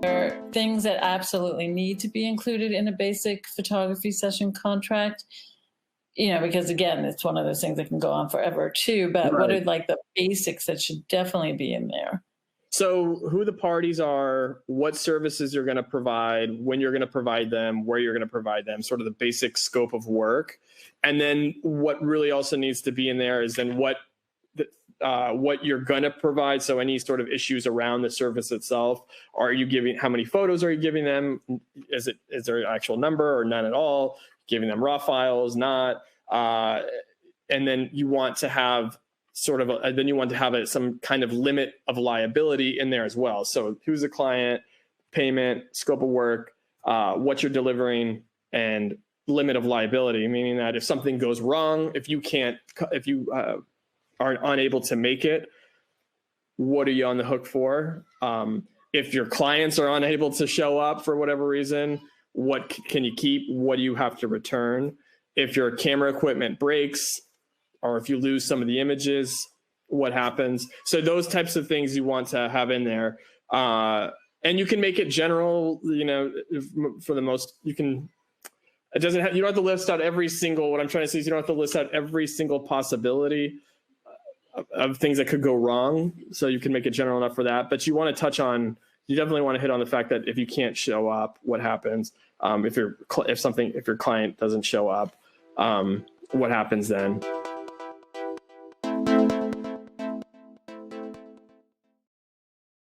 are things that absolutely need to be included in a basic photography session contract, because again, it's one of those things that can go on forever too, but what are Right. like the basics that should definitely be in there? So who the parties are, what services you're going to provide, when you're going to provide them, where you're going to provide them, sort of the basic scope of work. And then what really also needs to be in there is then what you're going to provide. So any sort of issues around the service itself. Are you giving, how many photos are you giving them? Is there an actual number or none at all? Giving them raw files, not. And then you want to have some kind of limit of liability in there as well. So who's the client, payment, scope of work, what you're delivering, and limit of liability, meaning that if something goes wrong, if you are unable to make it, what are you on the hook for? If your clients are unable to show up for whatever reason, what can you keep? What do you have to return? If your camera equipment breaks, or if you lose some of the images, what happens? So those types of things you want to have in there. And you can make it general, for the most, you don't have to list out every single, what I'm trying to say is you don't have to list out every single possibility of things that could go wrong. So you can make it general enough for that, but you definitely want to hit on the fact that if you can't show up, what happens? If your client doesn't show up, what happens then?